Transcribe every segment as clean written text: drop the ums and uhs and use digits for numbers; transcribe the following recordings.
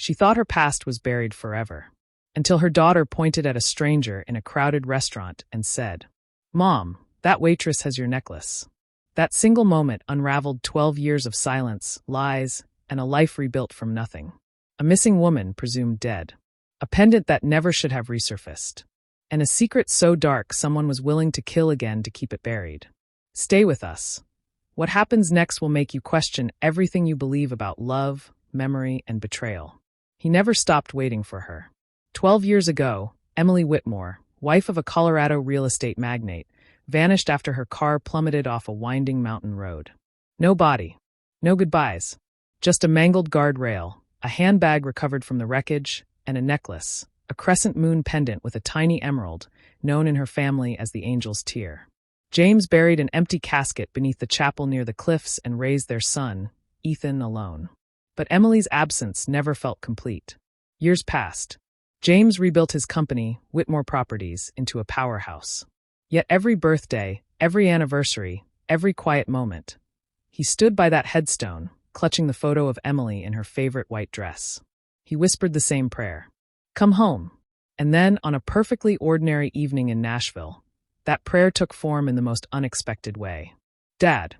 She thought her past was buried forever, until her daughter pointed at a stranger in a crowded restaurant and said, "Mom, that waitress has your necklace." That single moment unraveled 12 years of silence, lies, and a life rebuilt from nothing. A missing woman presumed dead. A pendant that never should have resurfaced. And a secret so dark someone was willing to kill again to keep it buried. Stay with us. What happens next will make you question everything you believe about love, memory, and betrayal. He never stopped waiting for her. 12 years ago, Emily Whitmore, wife of a Colorado real estate magnate, vanished after her car plummeted off a winding mountain road. No body. No goodbyes. Just a mangled guardrail, a handbag recovered from the wreckage, and a necklace, a crescent moon pendant with a tiny emerald, known in her family as the Angel's Tear. James buried an empty casket beneath the chapel near the cliffs and raised their son, Ethan, alone. But Emily's absence never felt complete. Years passed. James rebuilt his company, Whitmore Properties, into a powerhouse. Yet every birthday, every anniversary, every quiet moment, he stood by that headstone, clutching the photo of Emily in her favorite white dress. He whispered the same prayer. "Come home." And then, on a perfectly ordinary evening in Nashville, that prayer took form in the most unexpected way. "Dad."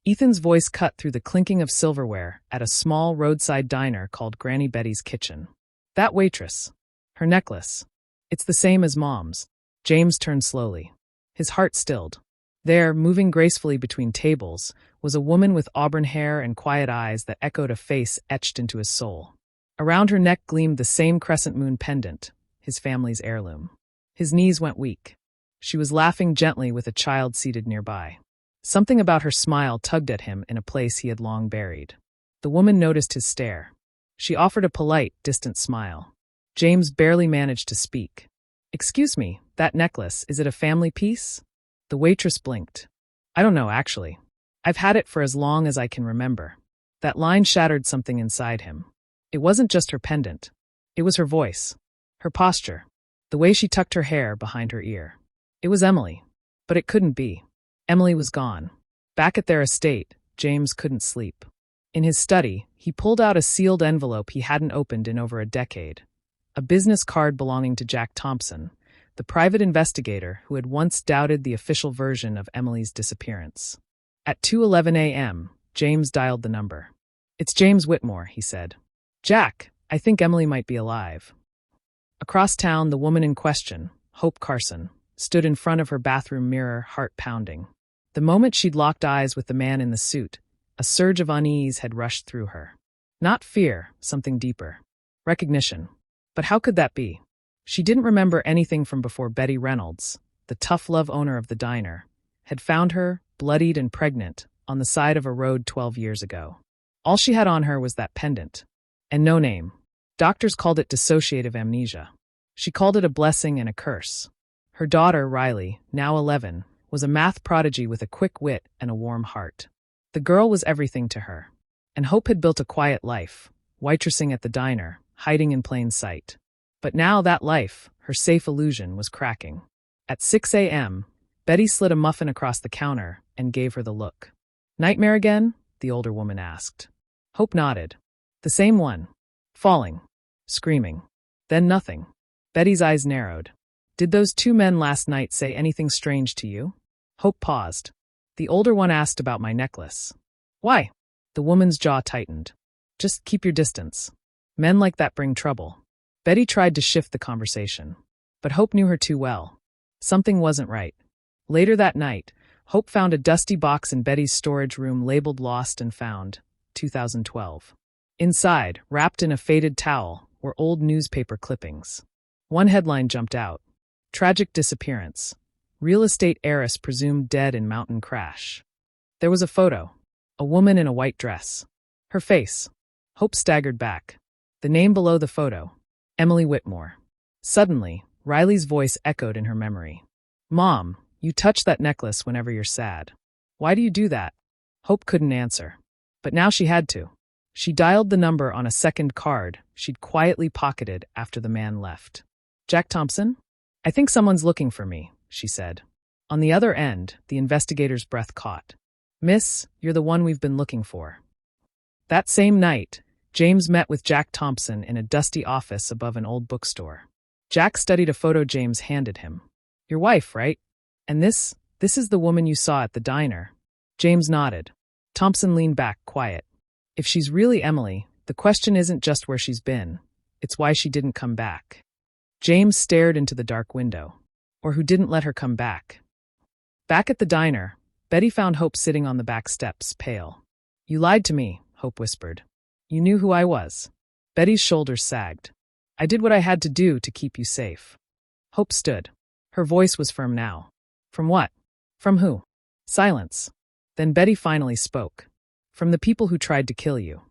Ethan's voice cut through the clinking of silverware at a small roadside diner called Granny Betty's Kitchen. "That waitress. Her necklace. It's the same as Mom's." James turned slowly. His heart stilled. There, moving gracefully between tables, was a woman with auburn hair and quiet eyes that echoed a face etched into his soul. Around her neck gleamed the same crescent moon pendant, his family's heirloom. His knees went weak. She was laughing gently with a child seated nearby. Something about her smile tugged at him in a place he had long buried. The woman noticed his stare. She offered a polite, distant smile. James barely managed to speak. "Excuse me, that necklace, is it a family piece?" The waitress blinked. "I don't know, actually. I've had it for as long as I can remember." That line shattered something inside him. It wasn't just her pendant. It was her voice, her posture, the way she tucked her hair behind her ear. It was Emily. But it couldn't be. Emily was gone. Back at their estate, James couldn't sleep. In his study, he pulled out a sealed envelope he hadn't opened in over a decade. A business card belonging to Jack Thompson, the private investigator who had once doubted the official version of Emily's disappearance. At 2:11 a.m., James dialed the number. "It's James Whitmore," he said. "Jack, I think Emily might be alive." Across town, the woman in question, Hope Carson, stood in front of her bathroom mirror, heart pounding. The moment she'd locked eyes with the man in the suit, a surge of unease had rushed through her. Not fear, something deeper. Recognition. But how could that be? She didn't remember anything from before Betty Reynolds, the tough-love owner of the diner, had found her, bloodied and pregnant, on the side of a road 12 years ago. All she had on her was that pendant. And no name. Doctors called it dissociative amnesia. She called it a blessing and a curse. Her daughter, Riley, now 11, was a math prodigy with a quick wit and a warm heart. The girl was everything to her. And Hope had built a quiet life, waitressing at the diner, hiding in plain sight. But now that life, her safe illusion, was cracking. At 6 a.m., Betty slid a muffin across the counter and gave her the look. "Nightmare again?" the older woman asked. Hope nodded. "The same one. Falling. Screaming. Then nothing." Betty's eyes narrowed. "Did those two men last night say anything strange to you?" Hope paused. The older one asked about my necklace. "Why?" The woman's jaw tightened. "Just keep your distance. Men like that bring trouble." Betty tried to shift the conversation. But Hope knew her too well. Something wasn't right. Later that night, Hope found a dusty box in Betty's storage room labeled Lost and Found, 2012. Inside, wrapped in a faded towel, were old newspaper clippings. One headline jumped out. "Tragic disappearance. Real estate heiress presumed dead in mountain crash." There was a photo. A woman in a white dress. Her face. Hope staggered back. The name below the photo. Emily Whitmore. Suddenly, Riley's voice echoed in her memory. "Mom, you touch that necklace whenever you're sad. Why do you do that?" Hope couldn't answer. But now she had to. She dialed the number on a second card she'd quietly pocketed after the man left. "Jack Thompson? I think someone's looking for me," she said. On the other end, the investigator's breath caught. "Miss, you're the one we've been looking for." That same night, James met with Jack Thompson in a dusty office above an old bookstore. Jack studied a photo James handed him. Your wife, right? And this is the woman you saw at the diner. James nodded. Thompson leaned back, quiet. If she's really Emily, the question isn't just where she's been. It's why she didn't come back. James stared into the dark window. Or who didn't let her come back. Back at the diner, Betty found Hope sitting on the back steps, pale. You lied to me, Hope whispered. You knew who I was. Betty's shoulders sagged. I did what I had to do to keep you safe. Hope stood. Her voice was firm now. From what? From who? Silence. Then Betty finally spoke. From the people who tried to kill you.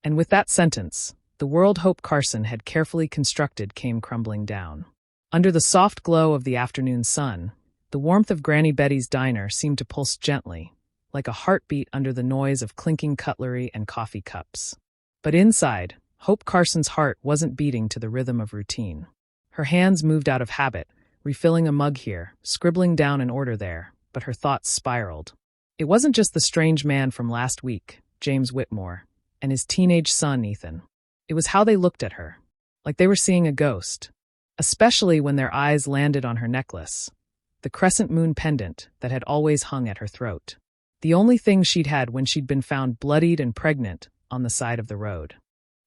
And with that sentence, the world Hope Carson had carefully constructed came crumbling down. Under the soft glow of the afternoon sun, the warmth of Granny Betty's diner seemed to pulse gently, like a heartbeat under the noise of clinking cutlery and coffee cups. But inside, Hope Carson's heart wasn't beating to the rhythm of routine. Her hands moved out of habit, refilling a mug here, scribbling down an order there, but her thoughts spiraled. It wasn't just the strange man from last week, James Whitmore, and his teenage son, Ethan. It was how they looked at her, like they were seeing a ghost, especially when their eyes landed on her necklace, the crescent moon pendant that had always hung at her throat. The only thing she'd had when she'd been found bloodied and pregnant on the side of the road.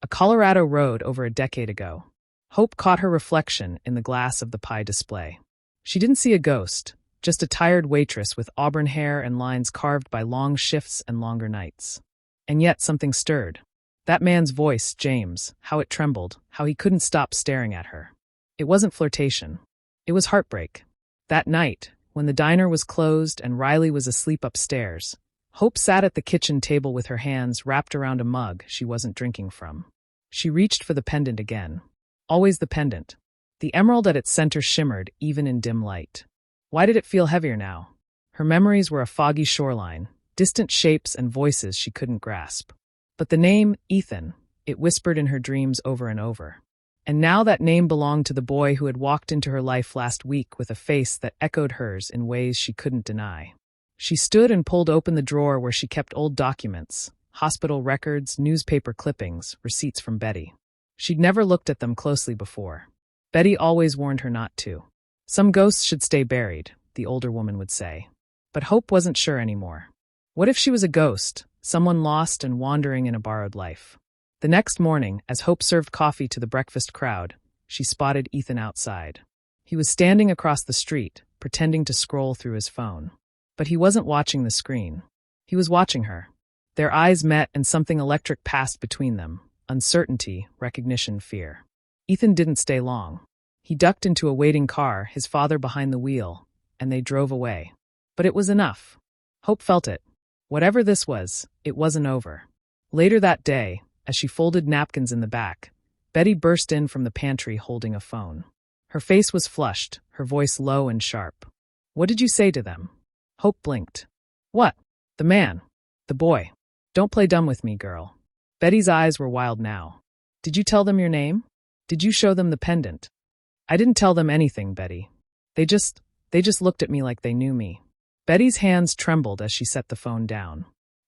A Colorado road over a decade ago. Hope caught her reflection in the glass of the pie display. She didn't see a ghost, just a tired waitress with auburn hair and lines carved by long shifts and longer nights. And yet something stirred. That man's voice, James, how it trembled, how he couldn't stop staring at her. It wasn't flirtation. It was heartbreak. That night, when the diner was closed and Riley was asleep upstairs, Hope sat at the kitchen table with her hands wrapped around a mug she wasn't drinking from. She reached for the pendant again. Always the pendant. The emerald at its center shimmered even in dim light. Why did it feel heavier now? Her memories were a foggy shoreline, distant shapes and voices she couldn't grasp. But the name, Ethan, it whispered in her dreams over and over. And now that name belonged to the boy who had walked into her life last week with a face that echoed hers in ways she couldn't deny. She stood and pulled open the drawer where she kept old documents, hospital records, newspaper clippings, receipts from Betty. She'd never looked at them closely before. Betty always warned her not to. Some ghosts should stay buried, the older woman would say. But Hope wasn't sure anymore. What if she was a ghost, someone lost and wandering in a borrowed life? The next morning, as Hope served coffee to the breakfast crowd, she spotted Ethan outside. He was standing across the street, pretending to scroll through his phone. But he wasn't watching the screen. He was watching her. Their eyes met and something electric passed between them. Uncertainty, recognition, fear. Ethan didn't stay long. He ducked into a waiting car, his father behind the wheel, and they drove away. But it was enough. Hope felt it. Whatever this was, it wasn't over. Later that day, as she folded napkins in the back, Betty burst in from the pantry holding a phone. Her face was flushed, her voice low and sharp. What did you say to them? Hope blinked. What? The man. The boy. Don't play dumb with me, girl. Betty's eyes were wild now. Did you tell them your name? Did you show them the pendant? I didn't tell them anything, Betty. They just looked at me like they knew me. Betty's hands trembled as she set the phone down.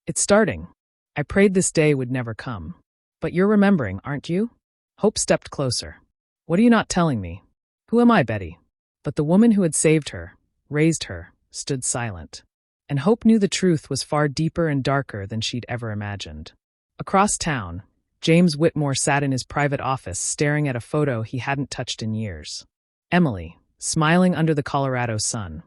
It's starting. I prayed this day would never come. But you're remembering, aren't you? Hope stepped closer. What are you not telling me? Who am I, Betty? But the woman who had saved her, raised her, stood silent. And Hope knew the truth was far deeper and darker than she'd ever imagined. Across town, James Whitmore sat in his private office staring at a photo he hadn't touched in years. Emily, smiling under the Colorado sun,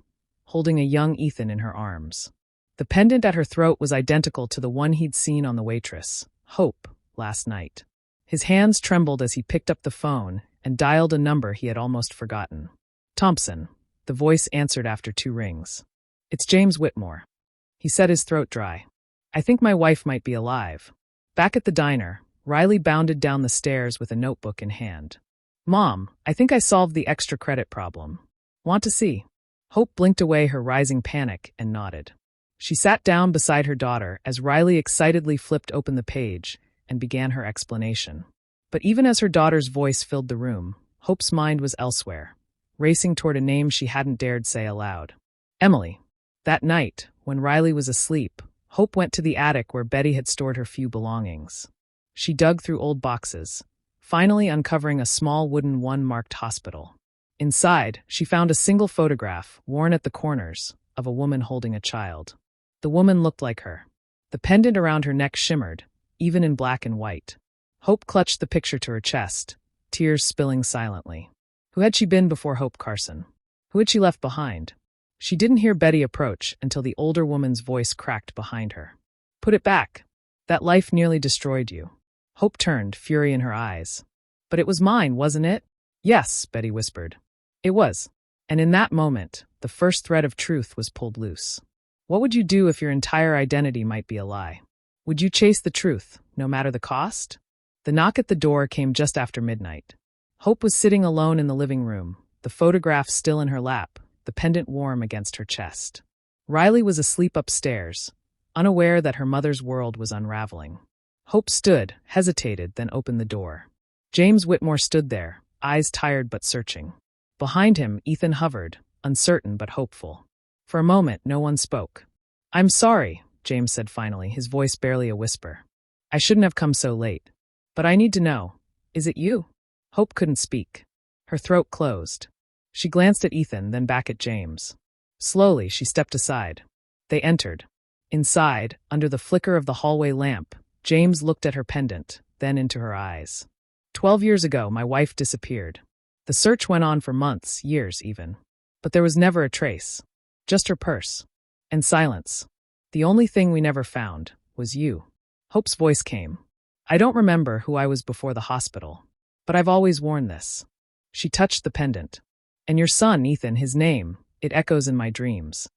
holding a young Ethan in her arms. The pendant at her throat was identical to the one he'd seen on the Waitress, Hope, last night. His hands trembled as he picked up the phone and dialed a number he had almost forgotten. Thompson, the voice answered after 2 rings. It's James Whitmore. He set his throat dry. I think my wife might be alive. Back at the diner, Riley bounded down the stairs with a notebook in hand. Mom, I think I solved the extra credit problem. Want to see? Hope blinked away her rising panic and nodded. She sat down beside her daughter as Riley excitedly flipped open the page and began her explanation. But even as her daughter's voice filled the room, Hope's mind was elsewhere, racing toward a name she hadn't dared say aloud. Emily. That night, when Riley was asleep, Hope went to the attic where Betty had stored her few belongings. She dug through old boxes, finally uncovering a small wooden one marked hospital. Inside, she found a single photograph, worn at the corners, of a woman holding a child. The woman looked like her. The pendant around her neck shimmered, even in black and white. Hope clutched the picture to her chest, tears spilling silently. Who had she been before Hope Carson? Who had she left behind? She didn't hear Betty approach until the older woman's voice cracked behind her. Put it back. That life nearly destroyed you. Hope turned, fury in her eyes. But it was mine, wasn't it? Yes, Betty whispered. It was. And in that moment, the first thread of truth was pulled loose. What would you do if your entire identity might be a lie? Would you chase the truth, no matter the cost? The knock at the door came just after midnight. Hope was sitting alone in the living room, the photograph still in her lap, the pendant warm against her chest. Riley was asleep upstairs, unaware that her mother's world was unraveling. Hope stood, hesitated, then opened the door. James Whitmore stood there, eyes tired but searching. Behind him, Ethan hovered, uncertain but hopeful. For a moment, no one spoke. I'm sorry, James said finally, his voice barely a whisper. I shouldn't have come so late. But I need to know. Is it you? Hope couldn't speak. Her throat closed. She glanced at Ethan, then back at James. Slowly, she stepped aside. They entered. Inside, under the flicker of the hallway lamp, James looked at her pendant, then into her eyes. 12 years ago, my wife disappeared. The search went on for months, years even. But there was never a trace. Just her purse. And silence. The only thing we never found was you. Hope's voice came. I don't remember who I was before the hospital, but I've always worn this. She touched the pendant. And your son, Ethan, his name, it echoes in my dreams.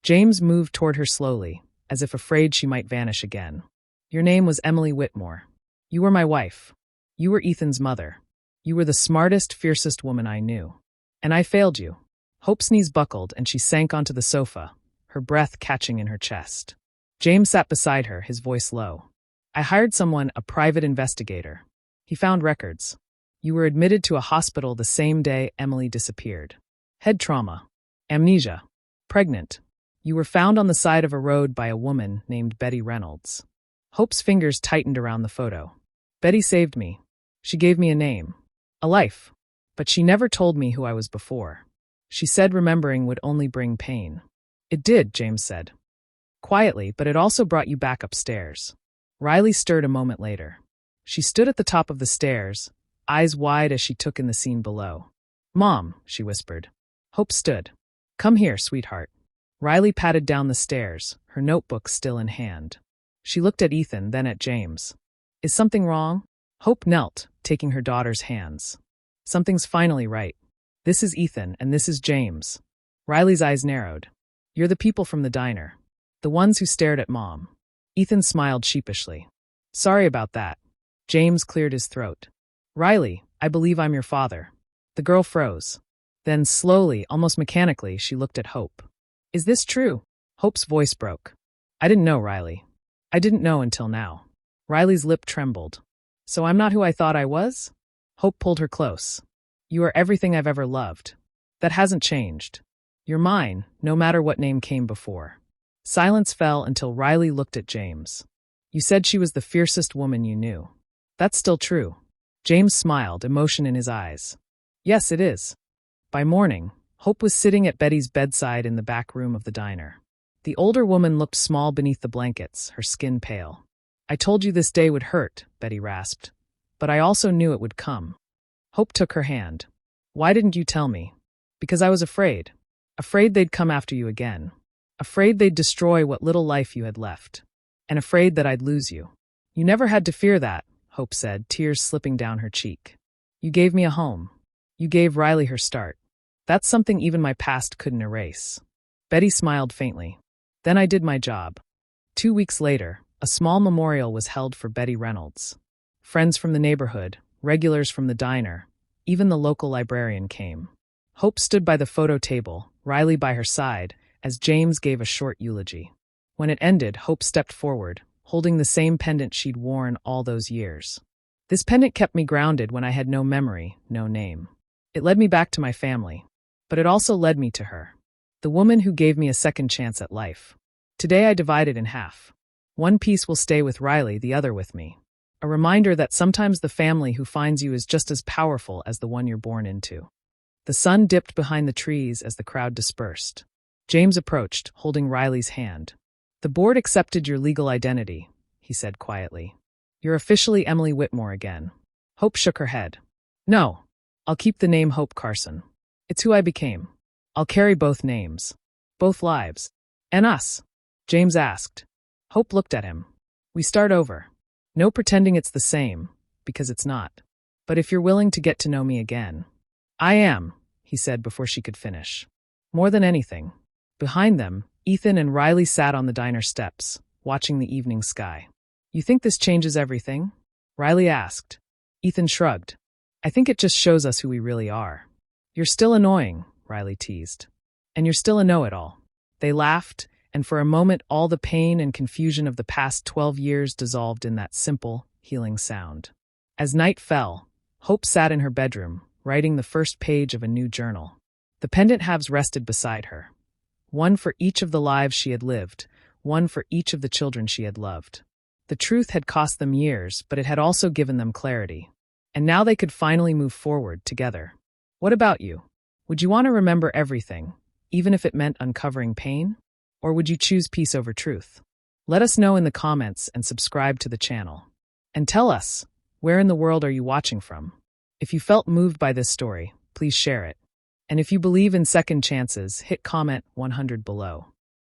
James moved toward her slowly, as if afraid she might vanish again. Your name was Emily Whitmore. You were my wife. You were Ethan's mother. You were the smartest, fiercest woman I knew. And I failed you. Hope's knees buckled and she sank onto the sofa, her breath catching in her chest. James sat beside her, his voice low. I hired someone, a private investigator. He found records. You were admitted to a hospital the same day Emily disappeared. Head trauma. Amnesia. Pregnant. You were found on the side of a road by a woman named Betty Reynolds. Hope's fingers tightened around the photo. Betty saved me. She gave me a name. A life. But she never told me who I was before. She said remembering would only bring pain. It did, James said. Quietly, but it also brought you back upstairs. Riley stirred a moment later. She stood at the top of the stairs, eyes wide as she took in the scene below. Mom, she whispered. Hope stood. Come here, sweetheart. Riley patted down the stairs, her notebook still in hand. She looked at Ethan, then at James. Is something wrong? Hope knelt, taking her daughter's hands. Something's finally right. This is Ethan, and this is James. Riley's eyes narrowed. You're the people from the diner. The ones who stared at Mom. Ethan smiled sheepishly. Sorry about that. James cleared his throat. Riley, I believe I'm your father. The girl froze. Then slowly, almost mechanically, she looked at Hope. Is this true? Hope's voice broke. I didn't know, Riley. I didn't know until now. Riley's lip trembled. So I'm not who I thought I was? Hope pulled her close. You are everything I've ever loved. That hasn't changed. You're mine, no matter what name came before. Silence fell until Riley looked at James. You said she was the fiercest woman you knew. That's still true. James smiled, emotion in his eyes. Yes, it is. By morning, Hope was sitting at Betty's bedside in the back room of the diner. The older woman looked small beneath the blankets, her skin pale. I told you this day would hurt, Betty rasped. But I also knew it would come. Hope took her hand. Why didn't you tell me? Because I was afraid. Afraid they'd come after you again. Afraid they'd destroy what little life you had left. And afraid that I'd lose you. You never had to fear that, Hope said, tears slipping down her cheek. You gave me a home. You gave Riley her start. That's something even my past couldn't erase. Betty smiled faintly. Then I did my job. 2 weeks later, a small memorial was held for Betty Reynolds. Friends from the neighborhood, regulars from the diner, even the local librarian came. Hope stood by the photo table, Riley by her side, as James gave a short eulogy. When it ended, Hope stepped forward, holding the same pendant she'd worn all those years. This pendant kept me grounded when I had no memory, no name. It led me back to my family. But it also led me to her. The woman who gave me a second chance at life. Today I divide it in half. One piece will stay with Riley, the other with me. A reminder that sometimes the family who finds you is just as powerful as the one you're born into. The sun dipped behind the trees as the crowd dispersed. James approached, holding Riley's hand. "The board accepted your legal identity," he said quietly. "You're officially Emily Whitmore again." Hope shook her head. "No, I'll keep the name Hope Carson. It's who I became. I'll carry both names. Both lives. And us?" James asked. Hope looked at him. "We start over. No pretending it's the same, because it's not. But if you're willing to get to know me again." "I am," he said before she could finish. More than anything. Behind them, Ethan and Riley sat on the diner steps, watching the evening sky. "You think this changes everything?" Riley asked. Ethan shrugged. "I think it just shows us who we really are." "You're still annoying," Riley teased. "And you're still a know-it-all." They laughed, and for a moment all the pain and confusion of the past 12 years dissolved in that simple, healing sound. As night fell, Hope sat in her bedroom, writing the first page of a new journal. The pendant halves rested beside her. One for each of the lives she had lived, one for each of the children she had loved. The truth had cost them years, but it had also given them clarity. And now they could finally move forward together. What about you? Would you want to remember everything, even if it meant uncovering pain? Or would you choose peace over truth? Let us know in the comments and subscribe to the channel. And tell us, where in the world are you watching from? If you felt moved by this story, please share it. And if you believe in second chances, hit comment 100 below.